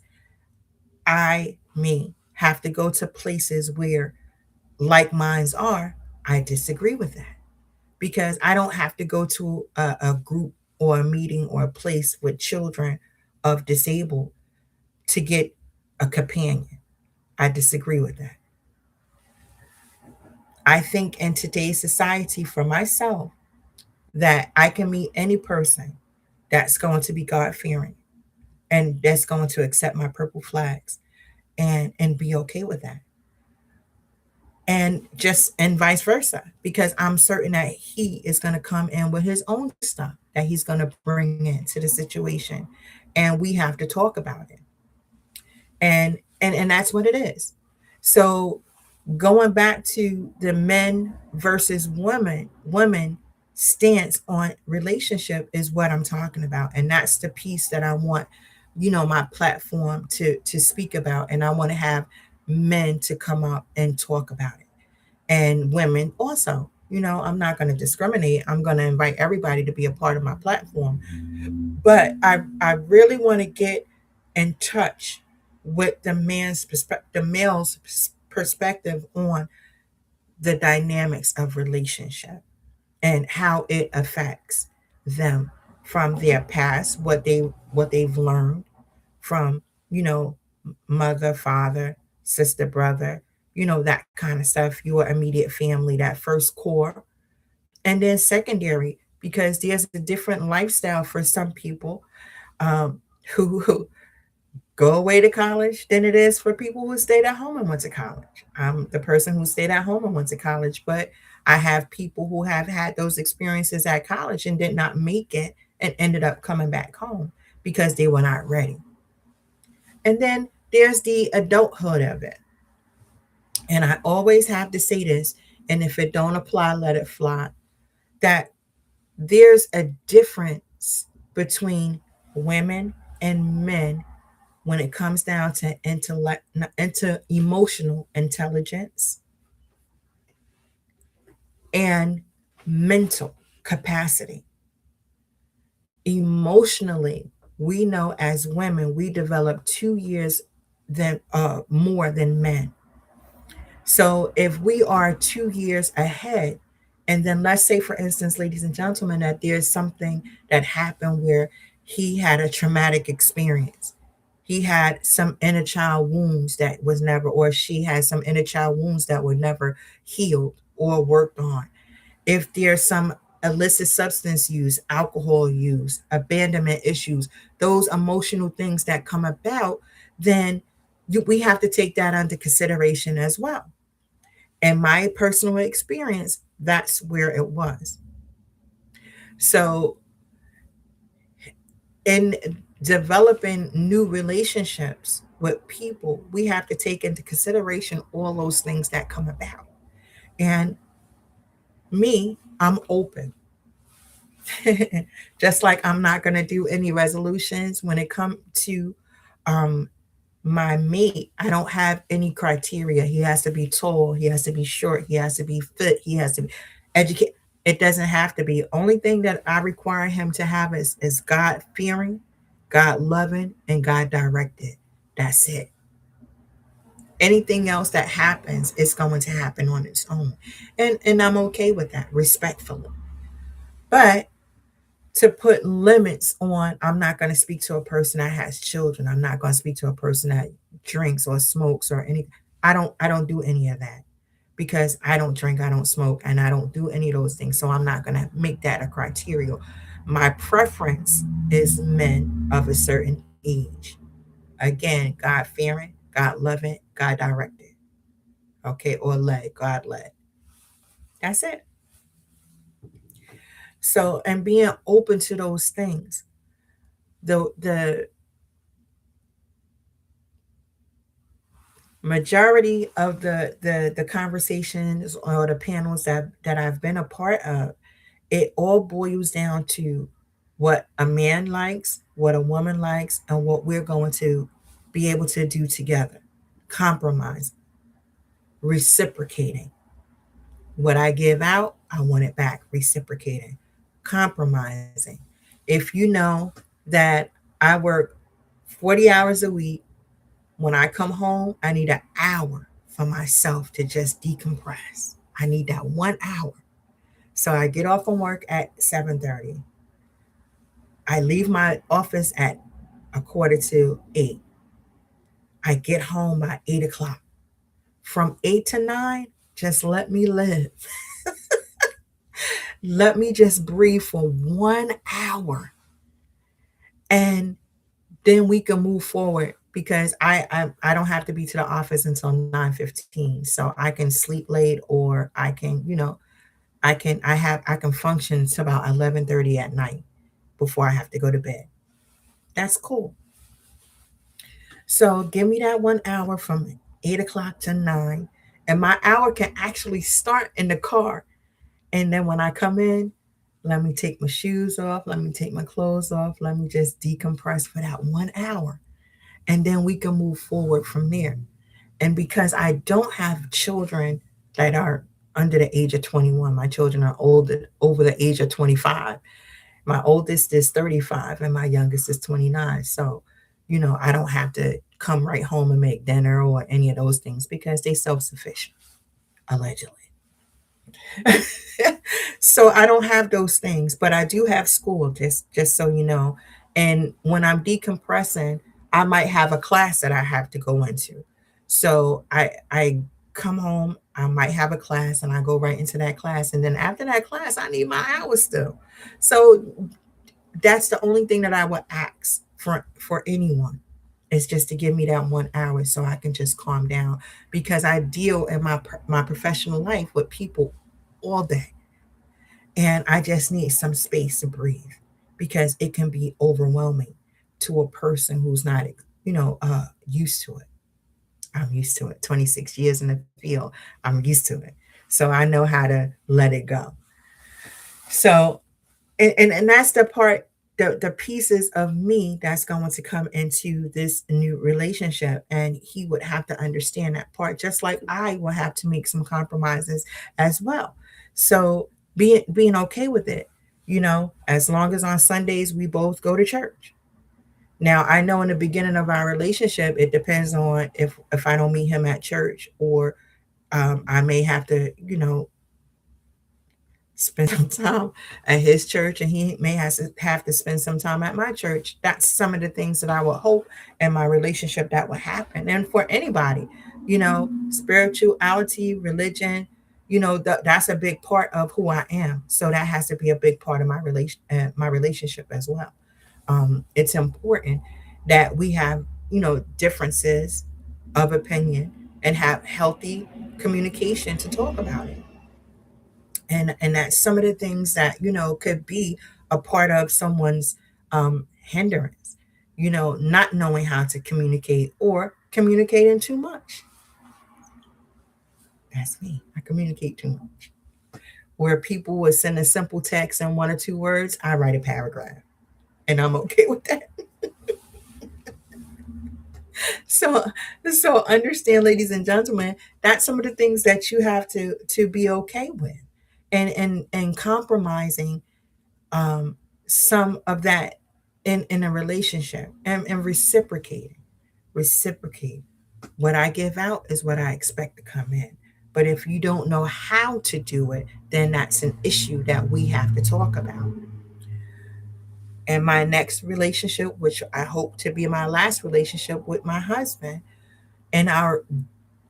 I, me, have to go to places where like minds are, I disagree with that because I don't have to go to a group or a meeting or a place with children of disabled to get a companion. I disagree with that. I think in today's society, for myself, that I can meet any person that's going to be God fearing and that's going to accept my purple flags and be okay with that. And just and vice versa, because I'm certain that he is going to come in with his own stuff that he's going to bring into the situation, and we have to talk about it. And that's what it is. So going back to the men versus women stance on relationship is what I'm talking about, and that's the piece that I want, my platform to speak about, and I want to have men to come up and talk about it, and women also. I'm not going to discriminate. I'm going to invite everybody to be a part of my platform, but I really want to get in touch with the male's perspective on the dynamics of relationship and how it affects them from their past, what they've learned from, you know, mother, father, sister, brother, that kind of stuff, your immediate family, that first core, and then secondary, because there's a different lifestyle for some people um, who go away to college than it is for people who stayed at home and went to college. I'm the person who stayed at home and went to college, but I have people who have had those experiences at college and did not make it and ended up coming back home because they were not ready. And then there's the adulthood of it. And I always have to say this, and if it don't apply, let it fly, that there's a difference between women and men when it comes down to into emotional intelligence and mental capacity. Emotionally, we know as women we develop 2 years than more than men. So if we are 2 years ahead, and then let's say, for instance, ladies and gentlemen, that there's something that happened where he had a traumatic experience. He had some inner child wounds that was never, or she had some inner child wounds that were never healed or worked on. If there's some illicit substance use, alcohol use, abandonment issues, those emotional things that come about, then we have to take that under consideration as well. In my personal experience, that's where it was. So, in developing new relationships, with people, we have to take into consideration all those things that come about. And me, I'm open. Just like I'm not going to do any resolutions when it comes to um, my mate. I don't have any criteria. He has to be tall. He has to be short. He has to be fit. He has to be educated. It doesn't have to be. Only thing that I require him to have is God fearing, God loving, and God directed. That's it. Anything else that happens is going to happen on its own. And I'm okay with that, respectfully. But to put limits on, I'm not going to speak to a person that has children. I'm not going to speak to a person that drinks or smokes or anything. I don't do any of that because I don't drink, I don't smoke, and I don't do any of those things. So I'm not going to make that a criteria. My preference is men of a certain age. Again, God fearing, God loving, God directed. Okay, or led, God led. That's it. So, and being open to those things. The majority of the conversations or the panels that I've been a part of, it all boils down to what a man likes, what a woman likes, and what we're going to be able to do together. Compromise, reciprocating. What I give out, I want it back, reciprocating, compromising. If you know that I work 40 hours a week, when I come home, I need an hour for myself to just decompress. I need that 1 hour. So I get off from work at 7:30. I leave my office at a quarter to 8. I get home by 8 o'clock. From 8 to 9, just let me live. Let me just breathe for 1 hour. And then we can move forward because I don't have to be to the office until 9:15. So I can sleep late or I can, I can function to about 11:30 at night before I have to go to bed. That's cool. So give me that 1 hour from 8 o'clock to 9. And my hour can actually start in the car. And then when I come in, let me take my shoes off, let me take my clothes off, let me just decompress for that 1 hour. And then we can move forward from there. And because I don't have children that are under the age of 21, my children are older, over the age of 25. My oldest is 35 and my youngest is 29. So, I don't have to come right home and make dinner or any of those things because they self-sufficient, allegedly. So I don't have those things, but I do have school, just so you know. And when I'm decompressing, I might have a class that I have to go into. So I come home, I might have a class and I go right into that class. And then after that class, I need my hours still. So that's the only thing that I would ask for anyone is just to give me that 1 hour so I can just calm down because I deal in my professional life with people all day and I just need some space to breathe because it can be overwhelming to a person who's not used to it. I'm used to it. 26 years in the field, I'm used to it. So I know how to let it go. So and that's the part, the pieces of me that's going to come into this new relationship, and he would have to understand that part just like I will have to make some compromises as well. So being okay with it, as long as on Sundays we both go to church. Now I know in the beginning of our relationship it depends on if I don't meet him at church, or I may have to spend some time at his church and he may have to spend some time at my church. That's some of the things that I would hope in my relationship that would happen. And for anybody, spirituality, religion, that's a big part of who I am. So that has to be a big part of my relationship as well. It's important that we have, differences of opinion and have healthy communication to talk about it. And that's some of the things that could be a part of someone's hindrance. not knowing how to communicate or communicating too much. That's me. I communicate too much. Where people would send a simple text in 1 or 2 words, I write a paragraph, and I'm okay with that. So, so understand, ladies and gentlemen, that's some of the things that you have to be okay with, and compromising some of that in a relationship, and reciprocate. What I give out is what I expect to come in. But if you don't know how to do it, then that's an issue that we have to talk about. And my next relationship, which I hope to be my last relationship with my husband, in our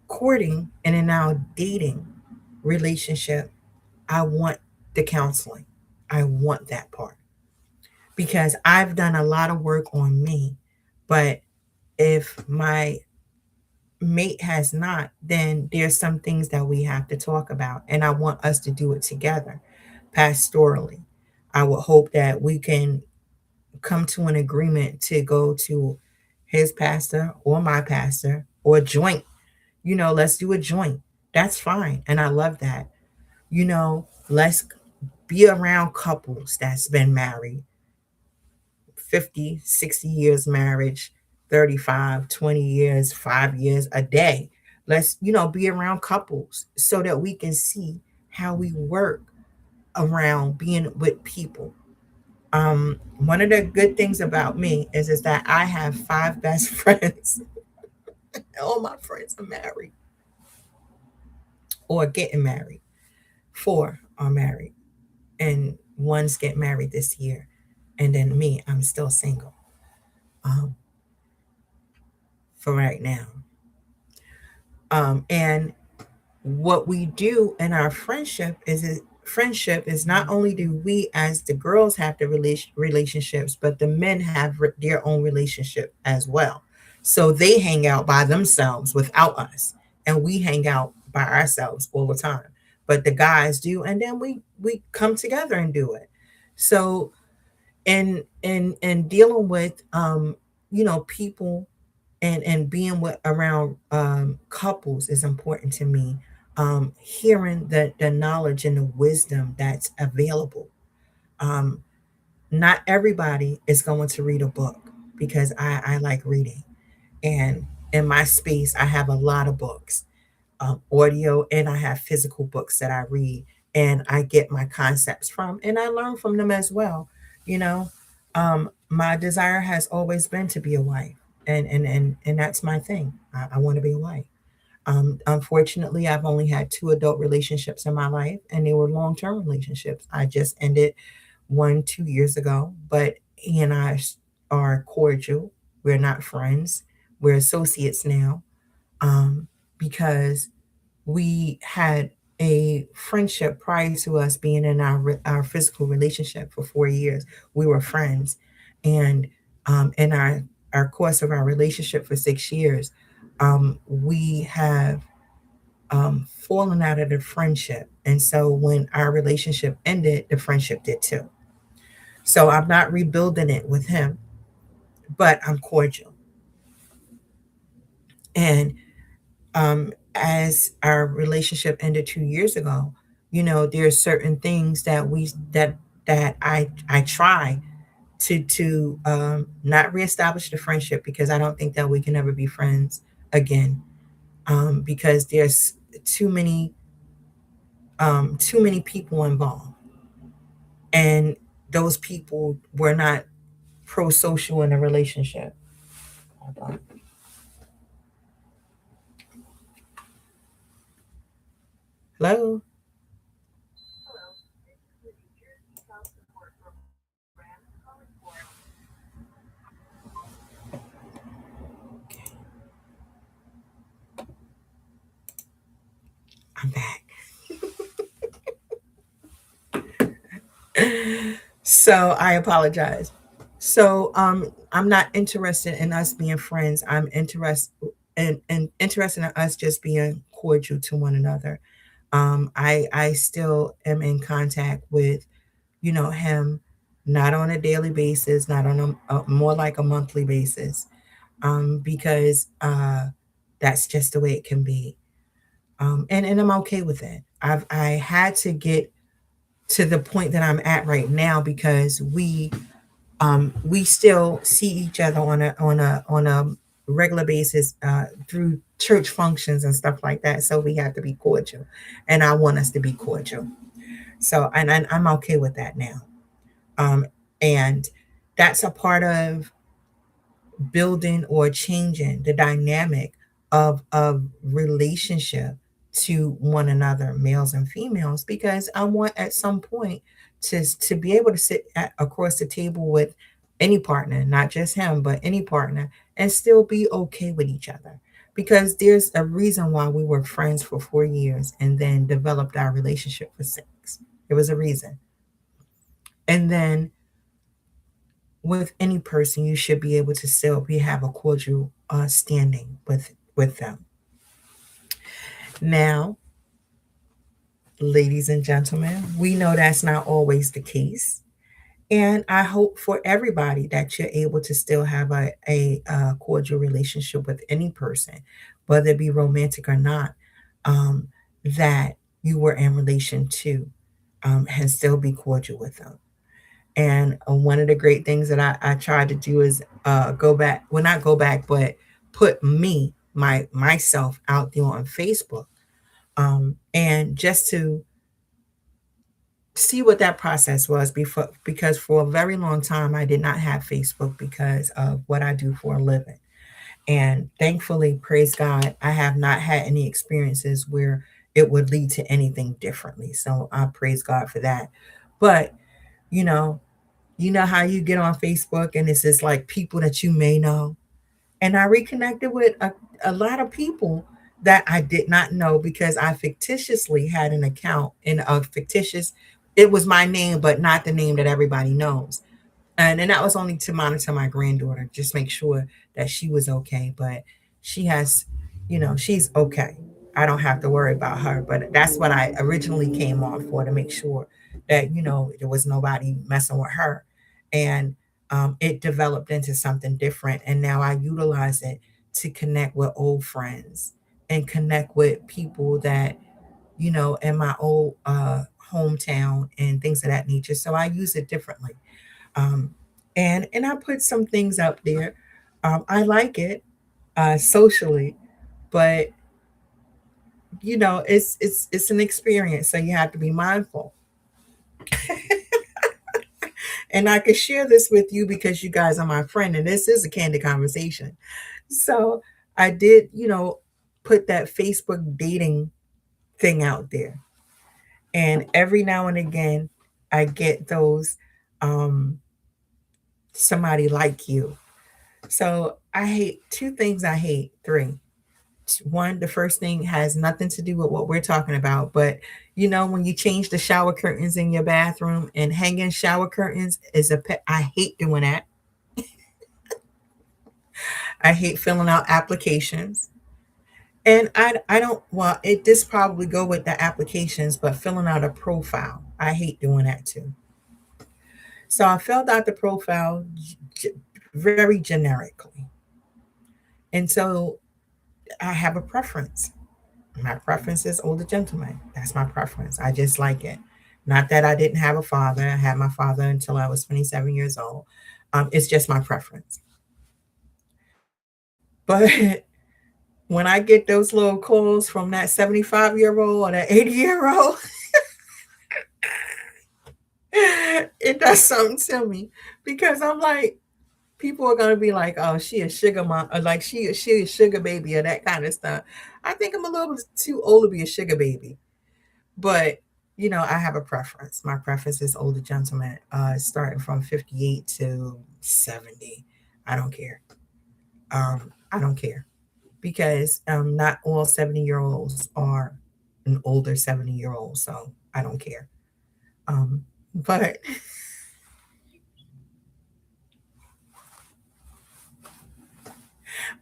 courting and in our dating relationship, I want the counseling. I want that part because I've done a lot of work on me. But if my mate has not, then there's some things that we have to talk about. And I want us to do it together pastorally. I would hope that we can come to an agreement to go to his pastor or my pastor or joint. Let's do a joint. That's fine. And I love that. Let's be around couples that's been married 50, 60 years marriage, 35, 20 years, 5 years, a day. Let's, be around couples so that we can see how we work around being with people. One of the good things about me is that I have 5 best friends. All my friends are married or getting married. 4 are married, and one's get married this year. And then me, I'm still single um, for right now. And what we do in our friendship is not only do we as the girls have the relationships, but the men have their own relationship as well. So they hang out by themselves without us, and we hang out by ourselves all the time. But the guys do, and then we come together and do it. So in dealing with people and being with around couples is important to me. Hearing the knowledge and the wisdom that's available. Um, Not everybody is going to read a book because I like reading, and in my space I have a lot of books, audio, and I have physical books that I read, and I get my concepts from, and I learn from them as well. You know, my desire has always been to be a wife, and that's my thing. I want to be a wife. Unfortunately, I've only had 2 adult relationships in my life, and they were long-term relationships. I just ended one 2 years ago, but he and I are cordial. We're not friends. We're associates now, because we had a friendship prior to us being in our physical relationship for 4 years. We were friends, and in our course of our relationship for 6 years, we have fallen out of the friendship, and so when our relationship ended, the friendship did too. So I'm not rebuilding it with him, but I'm cordial. And as our relationship ended 2 years ago, there's certain things that I try to not reestablish the friendship because I don't think that we can ever be friends again. Because there's too many too many people involved, and those people were not pro-social in a relationship. Hold on. Hello. I'm back. So I apologize. So I'm not interested in us being friends. I'm interested in us just being cordial to one another. I still am in contact with him, not on a daily basis, not on a more like a monthly basis, because that's just the way it can be. And I'm okay with it. I had to get to the point that I'm at right now because we still see each other on a regular basis through church functions and stuff like that. So we have to be cordial, and I want us to be cordial. So and I'm okay with that now. Um, and that's a part of building or changing the dynamic of relationship to one another, males and females, because I want at some point to be able to sit across the table with any partner, not just him, but any partner, and still be okay with each other. Because there's a reason why we were friends for 4 years and then developed our relationship for 6. There was a reason. And then with any person, you should be able to still be have a cordial standing with them. Now, ladies and gentlemen, we know that's not always the case, and I hope for everybody that you're able to still have a cordial relationship with any person, whether it be romantic or not, um, that you were in relation to, and still be cordial with them. And one of the great things that I tried to do is go back, well, not go back, but put myself out there on Facebook, and just to see what that process was before, because for a very long time I did not have Facebook because of what I do for a living. And thankfully, praise God, I have not had any experiences where it would lead to anything differently. So I praise God for that. But you know, you know how you get on Facebook and it's just like people that you may know. And I reconnected with a lot of people that I did not know because I fictitiously had an account in a fictitious, it was my name, but not the name that everybody knows. And that was only to monitor my granddaughter, just make sure that she was okay. But she has, she's okay. I don't have to worry about her. But that's what I originally came on for, to make sure that there was nobody messing with her. And it developed into something different, and now I utilize it to connect with old friends and connect with people that in my old hometown and things of that nature. So I use it differently, um, and I put some things up there. I like it socially, but it's an experience, so you have to be mindful. And I can share this with you because you guys are my friend, and this is a candid conversation. So I did, put that Facebook dating thing out there, and every now and again, I get those somebody like you. So I hate two things. I hate three. One, the first thing has nothing to do with what we're talking about, but when you change the shower curtains in your bathroom and hanging shower curtains is a pet. I hate doing that. I hate filling out applications. And I don't, well, it just probably go with the applications, but filling out a profile, I hate doing that too. So I filled out the profile very generically. And so I have a preference. My preference is older gentlemen. That's my preference. I just like it. Not that I didn't have a father. I had my father until I was 27 years old. It's just my preference. But when I get those little calls from that 75-year-old or that 80-year-old, it does something to me because I'm like, people are gonna be like, "Oh, she a sugar mom," or like she a sugar baby, or that kind of stuff. I think I'm a little too old to be a sugar baby, but I have a preference. My preference is older gentlemen, starting from 58 to 70. I don't care. I don't care because not all 70-year-olds are an older 70-year-old, so I don't care. But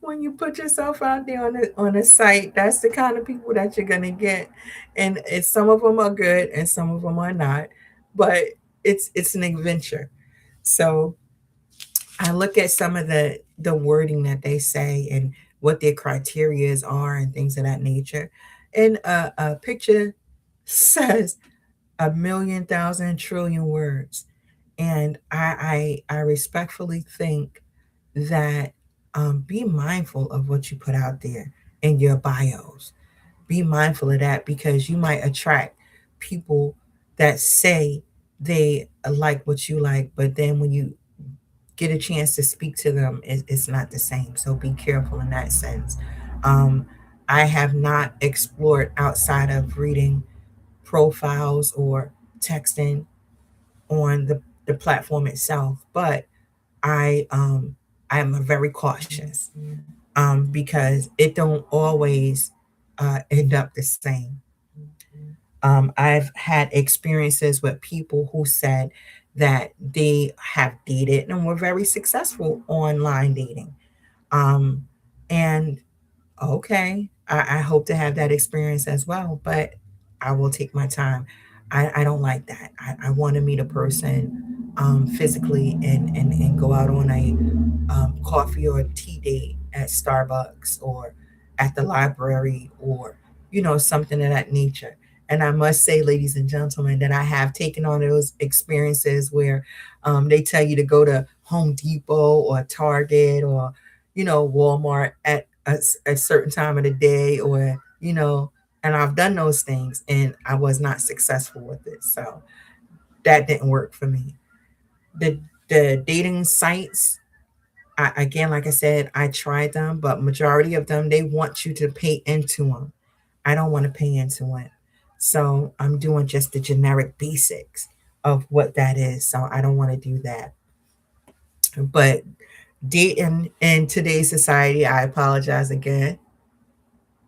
when you put yourself out there on a site, that's the kind of people that you're gonna get, and some of them are good and some of them are not, but it's an adventure. So I look at some of the wording that they say and what their criterias are and things of that nature. And a picture says a million thousand trillion words. And I respectfully think that be mindful of what you put out there in your bios. Be mindful of that because you might attract people that say they like what you like, but then when you get a chance to speak to them, it's not the same. So be careful in that sense. Um, I have not explored outside of reading profiles or texting on the platform itself, but I am very cautious because it don't always end up the same. I've had experiences with people who said that they have dated and were very successful online dating. Um, and okay, I hope to have that experience as well, but I will take my time. I don't like that. I want to meet a person physically and go out on a coffee or tea date at Starbucks or at the library or, something of that nature. And I must say, ladies and gentlemen, that I have taken on those experiences where they tell you to go to Home Depot or Target or, Walmart at a certain time of the day or, and I've done those things and I was not successful with it. So that didn't work for me. The the dating sites, again, like I said, I tried them, but majority of them they want you to pay into them. I don't want to pay into it, so I'm doing just the generic basics of what that is. So I don't want to do that. But dating in today's society, I apologize again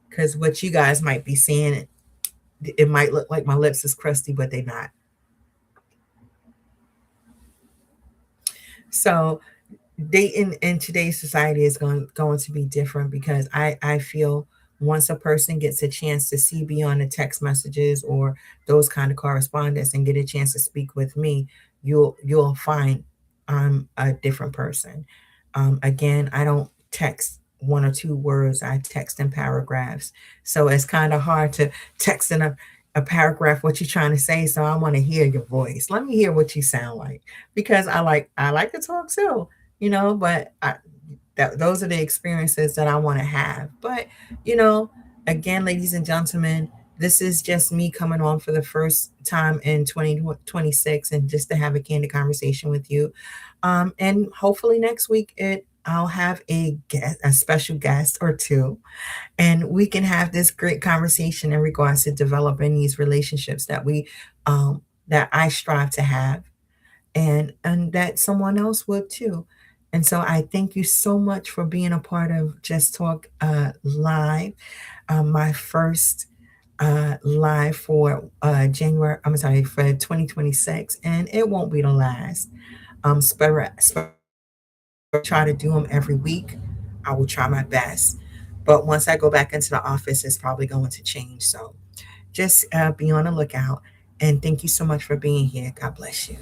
because what you guys might be seeing, it might look like my lips is crusty, but they're not. So dating in today's society is going to be different because I feel once a person gets a chance to see beyond the text messages or those kind of correspondence and get a chance to speak with me, you'll find I'm a different person. Again, I don't text one or two words. I text in paragraphs. So it's kind of hard to text in a paragraph what you're trying to say. So I want to hear your voice. Let me hear what you sound like because I like to talk too, but those are the experiences that I want to have. But, you know, again, ladies and gentlemen, this is just me coming on for the first time in 2026 and just to have a candid conversation with you. And hopefully next week I'll have a special guest or two, and we can have this great conversation in regards to developing these relationships that I strive to have and that someone else would too. And so I thank you so much for being a part of Just Talk Live, my first live for January. I'm sorry, for 2026, and it won't be the last. Try to do them every week. I will try my best, but once I go back into the office, it's probably going to change. So just be on the lookout. And thank you so much for being here. God bless you.